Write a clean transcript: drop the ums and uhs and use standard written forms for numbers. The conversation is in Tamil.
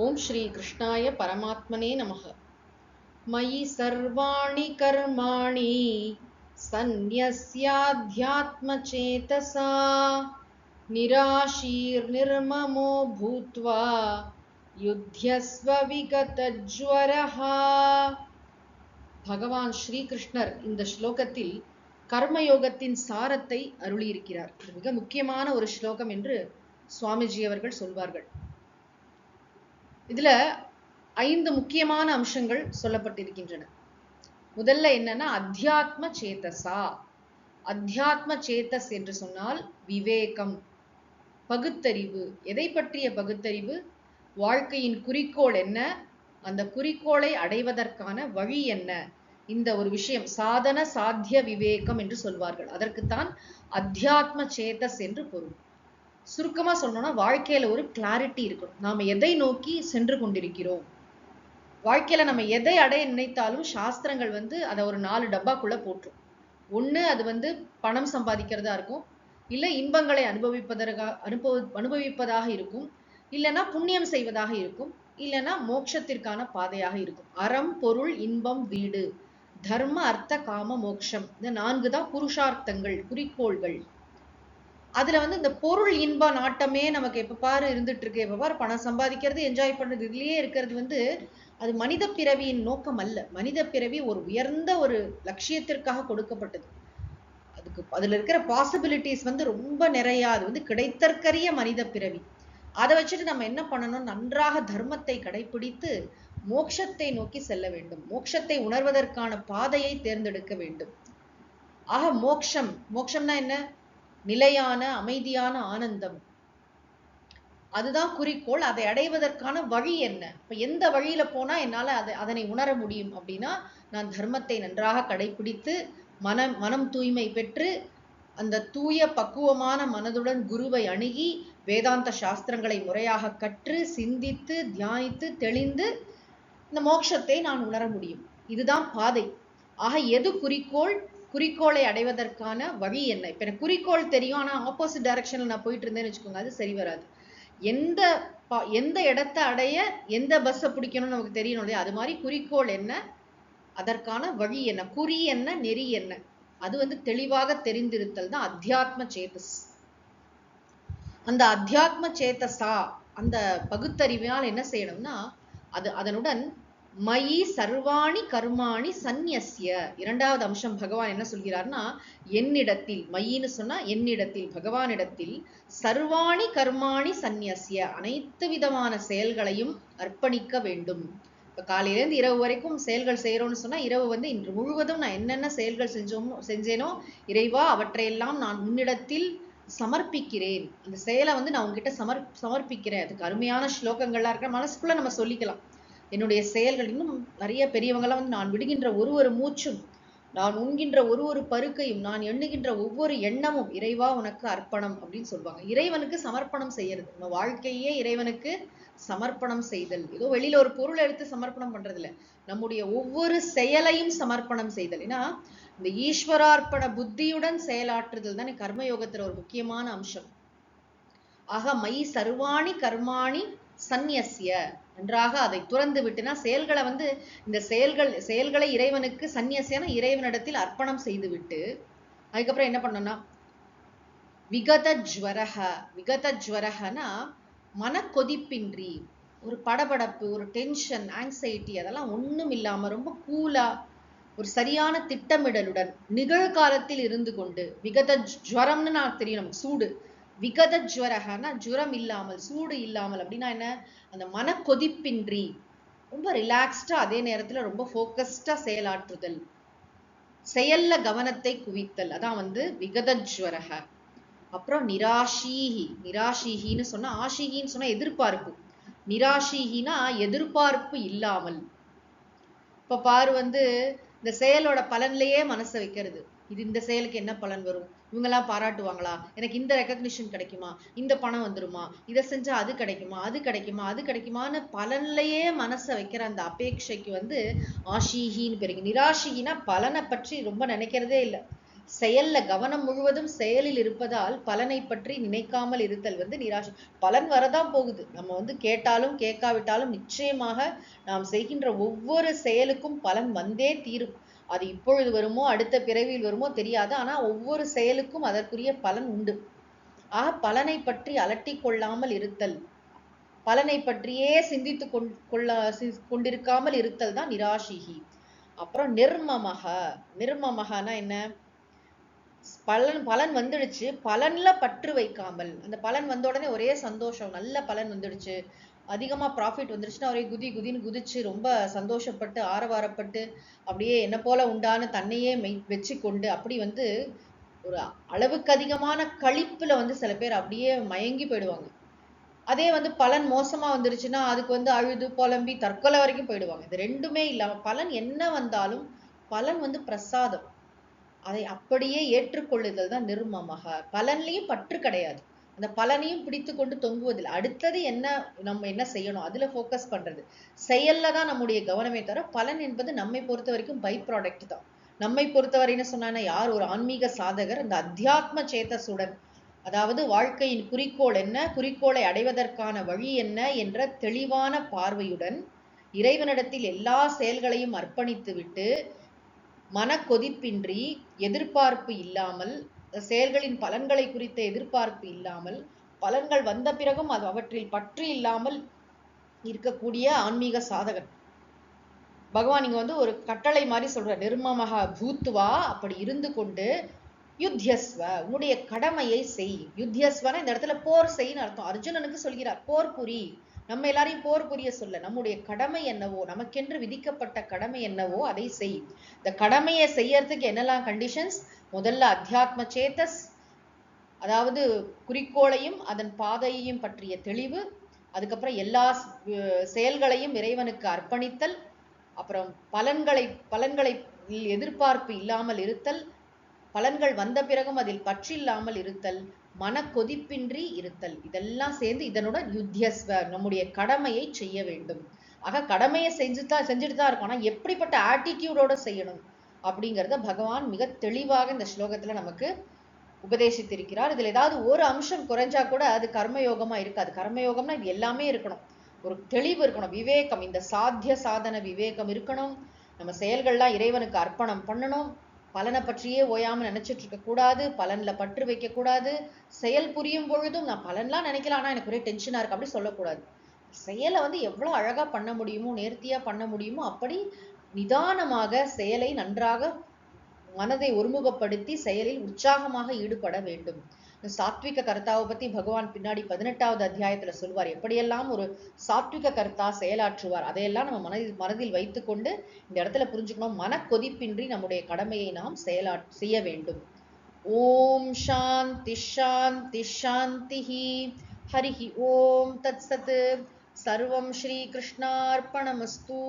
ஓம் ஸ்ரீ கிருஷ்ணாய பரமாத்மனே நமः. மயி சர்வாணி கர்மாணி சந்நியஸ்யாத்யாத்மசேதசா நிராஷீர் நிர்மமோ பூத்வா யுத்யஸ்வ விகதஜ்வரஹா. பகவான் ஸ்ரீகிருஷ்ணர் இந்த ஸ்லோகத்தில் கர்மயோகத்தின் சாரத்தை அருளியிருக்கிறார். இது மிக முக்கியமான ஒரு ஸ்லோகம் என்று சுவாமிஜி அவர்கள் சொல்வார்கள். இதுல 5 முக்கியமான அம்சங்கள் சொல்லப்பட்டிருக்கின்றன. முதல்ல என்னன்னா அத்தியாத்ம சேதசா. அத்தியாத்ம சேதஸ் என்று சொன்னால் விவேகம், பகுத்தறிவு. எதை பற்றிய பகுத்தறிவு? வாழ்க்கையின் குறிக்கோள் என்ன, அந்த குறிக்கோளை அடைவதற்கான வழி என்ன, இந்த ஒரு விஷயம் சாதன சாத்திய விவேகம் என்று சொல்வார்கள். அதற்குத்தான் அத்தியாத்ம சேதஸ் என்று பொருள். சுருக்கமா சொல்லணும்னா வாழ்க்கையில ஒரு கிளாரிட்டி இருக்கணும். நாம எதை நோக்கி சென்று கொண்டிருக்கிறோம், வாழ்க்கையில நம்ம எதை அடைய நினைத்தாலும் சாஸ்திரங்கள் அதை ஒரு 4 டப்பாக்குள்ள போட்டுரும். ஒண்ணு அது பணம் சம்பாதிக்கிறதா இருக்கும், இல்ல இன்பங்களை அனுபவிப்பதாக இருக்கும், இல்லைன்னா புண்ணியம் செய்வதாக இருக்கும், இல்லைன்னா மோட்சத்திற்கான பாதையாக இருக்கும். அறம், பொருள், இன்பம், வீடு, தர்ம, அர்த்த, காம, மோட்சம், இந்த 4 தான் புருஷார்த்தங்கள், குறிக்கோள்கள். அதுல இந்த பொருள் இன்ப நாட்டமே நமக்கு எப்ப பாரு இருந்துட்டு இருக்கு. எப்ப பாரு பணம் சம்பாதிக்கிறது, என்ஜாய் பண்றது, இதுலயே இருக்கிறது அது மனித பிறவியின் நோக்கம் அல்ல. மனித பிறவி ஒரு உயர்ந்த ஒரு லட்சியத்திற்காக கொடுக்கப்பட்டது. அதுல இருக்கிற பாசிபிலிட்டிஸ் ரொம்ப நிறைய. அது கிடைத்தற்கரிய மனித பிறவி. அதை வச்சுட்டு நம்ம என்ன பண்ணணும்? நன்றாக தர்மத்தை கடைபிடித்து மோட்சத்தை நோக்கி செல்ல வேண்டும். மோட்சத்தை உணர்வதற்கான பாதையை தேர்ந்தெடுக்க வேண்டும். ஆக மோட்சம்னா என்ன? நிலையான அமைதியான ஆனந்தம். அதுதான் குறிக்கோள். அதை அடைவதற்கான வழி என்ன? இப்ப எந்த வழியில போனா என்னால அதனை உணர முடியும் அப்படின்னா, நான் தர்மத்தை நன்றாக கடைபிடித்து மனம் தூய்மை பெற்று அந்த தூய பக்குவமான மனதுடன் குருவை அணுகி வேதாந்த சாஸ்திரங்களை முறையாக கற்று சிந்தித்து தியானித்து தெளிந்து இந்த மோட்சத்தை நான் உணர முடியும். இதுதான் பாதை. ஆக எது குறிக்கோள், குறிக்கோளை அடைவதற்கான வழி என்ன? இப்ப எனக்கு குறிக்கோள் தெரியும், ஆனா ஆப்போசிட் டைரக்ஷன்ல நான் போயிட்டு இருந்தேன்னு வச்சுக்கோங்க, அது சரி வராது. எந்த இடத்தை அடைய எந்த பஸ்ஸை பிடிக்கணும்னு நமக்கு தெரியணும் இல்லையா? அது மாதிரி குறிக்கோள் என்ன, அதற்கான வழி என்ன, குறி என்ன, நெறி என்ன, அது தெளிவாக தெரிந்திருத்தல் தான் அத்தியாத்ம சேதஸ். அந்த அத்தியாத்ம சேதஸா, அந்த பகுத்தறிவினால் என்ன செய்யணும்னா, அதனுடன் மயி சர்வாணி கர்மாணி சந்நியஸ்ய. 2வது அம்சம் பகவான் என்ன சொல்கிறார்னா, என்னிடத்தில், மயின்னு சொன்னா என்னிடத்தில், பகவானிடத்தில், சர்வாணி கர்மாணி சந்நியஸ்ய, அனைத்து விதமான செயல்களையும் அர்ப்பணிக்க வேண்டும். இப்ப காலையிலேருந்து இரவு வரைக்கும் செயல்கள் செய்யறோம்னு சொன்னா, இரவு இன்று முழுவதும் நான் என்னென்ன செயல்கள் செஞ்சேனோ இறைவா, அவற்றையெல்லாம் நான் உன்னிடத்தில் சமர்ப்பிக்கிறேன். அந்த செயலை நான் உங்ககிட்ட சமர்ப்பிக்கிறேன். அதுக்கு அருமையான ஸ்லோகங்கள்லாம் இருக்க, மனசுக்குள்ள நம்ம சொல்லிக்கலாம். என்னுடைய செயல்கள், இன்னும் நிறைய பெரியவங்களாம் நான் விடுகின்ற ஒரு மூச்சும், நான் உண்கின்ற ஒரு பருக்கையும், நான் எண்ணுகின்ற ஒவ்வொரு எண்ணமும் இறைவா உனக்கு அர்ப்பணம் அப்படின்னு சொல்லுவாங்க. இறைவனுக்கு சமர்ப்பணம் செய்யறது, நம்ம வாழ்க்கையே இறைவனுக்கு சமர்ப்பணம் செய்தல். ஏதோ வெளியில ஒரு பொருள் எடுத்து சமர்ப்பணம் பண்றது இல்லை, நம்முடைய ஒவ்வொரு செயலையும் சமர்ப்பணம் செய்தல். ஏன்னா இந்த ஈஸ்வரார்ப்பண புத்தியுடன் செயலாற்றுதல் தானே கர்மயோகத்துல ஒரு முக்கியமான அம்சம். ஆக மயி சர்வாணி கர்மாணி சந்நியஸ்ய, நன்றாக அதை துறந்து விட்டுனா செயல்களை இந்த செயல்களை இறைவனுக்கு சந்நியசியான இறைவனிடத்தில் அர்ப்பணம் செய்து விட்டு, அதுக்கப்புறம் என்ன பண்ணணும்னா விகதஜ்வரஹ. விகதஜ்வரஹனா மனக்கொதிப்பின்றி, ஒரு படபடப்பு, ஒரு டென்ஷன், ஆங்ஸைட்டி அதெல்லாம் ஒண்ணும் இல்லாம ரொம்ப கூலா, ஒரு சரியான திட்டமிடலுடன் நிகழ்காலத்தில் இருந்து கொண்டு, விகத ஜுவரம்னு நான் தெரியும் நமக்கு, சூடு. விகத ஜுவரகனா ஜுரம் இல்லாமல், சூடு இல்லாமல். அப்படின்னா என்ன? அந்த மனக்கொதிப்பின்றி ரொம்ப ரிலாக்ஸ்டா, அதே நேரத்துல ரொம்ப ஃபோக்கஸ்டா செயலாற்றுதல், செயல்ல கவனத்தை குவித்தல், அதான் விகத ஜுவரக. அப்புறம் நிராஷீஹி. நிராஷீஹின்னு சொன்னா, ஆஷிஹின்னு சொன்னா எதிர்பார்ப்பு, நிராஷீஹினா எதிர்பார்ப்பு இல்லாமல். இப்ப பாரு இந்த செயலோட பலன்லயே மனசை வைக்கிறது. இது இந்த செயலுக்கு என்ன பலன் வரும், இவங்கெல்லாம் பாராட்டுவாங்களா, எனக்கு இந்த ரெக்கக்னிஷன் கிடைக்குமா, இந்த பணம் வந்துருமா, இதை செஞ்சா அது கிடைக்குமா, அது கிடைக்குமா, அது கிடைக்குமான்னு பலன்லயே மனசை வைக்கிற அந்த அபேட்சைக்கு ஆஷிஹின்னு பேரு. நிராஷிகினா பலனை பற்றி ரொம்ப நினைக்கிறதே இல்லை, செயல்ல கவனம் முழுவதும் செயலில் இருப்பதால் பலனை பற்றி நினைக்காமல் இருத்தல் நிராசை. பலன் வரதான் போகுது. நம்ம கேட்டாலும் கேட்காவிட்டாலும் நிச்சயமாக நாம் செய்கின்ற ஒவ்வொரு செயலுக்கும் பலன் வந்தே தீரும். அது இப்பொழுது வருமோ அடுத்த பிறவியில் வருமோ தெரியாது. ஆனா ஒவ்வொரு செயலுக்கும் அதற்குரிய பலன் உண்டு. ஆக பலனை பற்றி அலட்டி கொள்ளாமல் இருத்தல், பலனை பற்றியே சிந்தித்து கொண்டிருக்காமல் இருத்தல் தான் நிராசிகி. அப்புறம் நிர்மமக. நிர்மமகனா என்ன? பலன் வந்துடுச்சு, பலன்ல பற்று வைக்காமல். அந்த பலன் வந்த உடனே ஒரே சந்தோஷம், நல்ல பலன் வந்துடுச்சு, அதிகமா ப்ராஃபிட் வந்துடுச்சுன்னா ஒரே குதி குதின்னு குதிச்சு ரொம்ப சந்தோஷப்பட்டு ஆரவாரப்பட்டு அப்படியே என்ன போல உண்டான தன்னையே வச்சு கொண்டு அப்படி ஒரு அளவுக்கு அதிகமான களிப்புல சில பேர் அப்படியே மயங்கி போயிடுவாங்க. அதே பலன் மோசமா வந்துருச்சுன்னா அதுக்கு அழுது புலம்பி தற்கொலை வரைக்கும் போயிடுவாங்க. இது ரெண்டுமே இல்லாம பலன் என்ன வந்தாலும் பலன் பிரசாதம், அதை அப்படியே ஏற்றுக்கொள்ளுதல் தான் நிர்மமக. பலன்லயும் பற்று கிடையாது, அந்த பலனையும் பிடித்து கொண்டு தொங்குவதில்லை. அடுத்தது என்ன, நம்ம என்ன செய்யணும் அதுல ஃபோக்கஸ் பண்றது, செயல்ல தான் நம்முடைய கவனமே தவிர பலன் என்பது நம்மை பொறுத்த வரைக்கும் பை ப்ராடக்ட் தான். நம்மை பொறுத்தவரை என்ன சொன்னா, யார் ஒரு ஆன்மீக சாதகர் அந்த அத்தியாத்ம சேதசுடன், அதாவது வாழ்க்கையின் குறிக்கோள் என்ன, குறிக்கோளை அடைவதற்கான வழி என்ன என்ற தெளிவான பார்வையுடன் இறைவனிடத்தில் எல்லா செயல்களையும் அர்ப்பணித்து விட்டு மனக்கொதிப்பின்றி எதிர்பார்ப்பு இல்லாமல், செயல்களின் பலன்களை குறித்த எதிர்பார்ப்பு இல்லாமல், பலன்கள் வந்த பிறகும் அவற்றில் பற்று இல்லாமல் இருக்கக்கூடிய ஆன்மீக சாதகன். பகவான் இங்க ஒரு கட்டளை மாதிரி சொல்ற, நிர்மமக பூத்வா, அப்படி இருந்து கொண்டு யுத்தியஸ்வ, உன்னுடைய கடமையை செய். யுத்தியஸ்வன இந்த இடத்துல போர் செய்ன்னு அர்த்தம். அர்ஜுனனுக்கு சொல்கிறார் போர் புரி. நம்ம எல்லாரையும் போர் புரிய சொல்ல, நம்முடைய கடமை என்னவோ, நமக்கென்று விதிக்கப்பட்ட கடமை என்னவோ அதை செய். இந்த கடமையை செய்யறதுக்கு என்னெல்லாம் கண்டிஷன்ஸ்? முதல்ல அத்தியாத்ம சேதஸ், அதாவது குறிக்கோளையும் அதன் பாதையையும் பற்றிய தெளிவு, அதுக்கப்புறம் எல்லா செயல்களையும் இறைவனுக்கு அர்ப்பணித்தல், அப்புறம் பலன்களை எதிர்பார்ப்பு இல்லாமல் இருத்தல், பலன்கள் வந்த பிறகும் அதில் பற்றில்லாமல் இருத்தல், மனக்கொதிப்பின்றி இருத்தல். இதெல்லாம் சேர்ந்து இதனுடன் யுத்தியஸ்வ, நம்முடைய கடமையை செய்ய வேண்டும். ஆக கடமையை செஞ்சுட்டு தான் இருக்கும். ஆனா எப்படிப்பட்ட ஆட்டிடியூடோட செய்யணும் அப்படிங்கிறத பகவான் மிக தெளிவாக இந்த ஸ்லோகத்துல நமக்கு உபதேசித்திருக்கிறார். இதுல ஏதாவது ஒரு அம்சம் குறைஞ்சா கூட அது கர்மயோகமா இருக்காது. கர்மயோகம்னா இது எல்லாமே இருக்கணும், ஒரு தெளிவு இருக்கணும், விவேகம், இந்த சாத்திய சாதன விவேகம் இருக்கணும். நம்ம செயல்கள்லாம் இறைவனுக்கு அர்ப்பணம் பண்ணணும், பலனை பற்றியே ஓயாம நினைச்சிட்டு இருக்க கூடாது, பலன்ல பற்று வைக்க கூடாது. செயல் புரியும் பொழுதும் நான் பலன்லாம் நினைக்கலாம், ஆனா எனக்கு ஒரே டென்ஷனா இருக்கு அப்படி சொல்லக்கூடாது. செயலை எவ்வளவு அழகா பண்ண முடியுமோ, நேர்த்தியா பண்ண முடியுமோ அப்படி நிதானமாக செயலை நன்றாக மனதை ஒருமுகப்படுத்தி செயலில் உற்சாகமாக ஈடுபட வேண்டும். சாத்விக கர்த்தாவை பத்தி பகவான் பின்னாடி 18வது அத்தியாயத்துல சொல்வார், எப்படியெல்லாம் ஒரு சாத்விக கர்த்தா செயலாற்றுவார். அதையெல்லாம் நம்ம மனதில் வைத்துக்கொண்டு இந்த இடத்துல புரிஞ்சுக்கணும், மனக்கொதிப்பின்றி நம்முடைய கடமையை நாம் செய்ய வேண்டும். ஓம் சாந்தி சாந்தி சாந்திஹி. ஹரிஹி ஓம் தத் சத். சர்வம் ஸ்ரீ கிருஷ்ணார்ப்பணமஸ்து.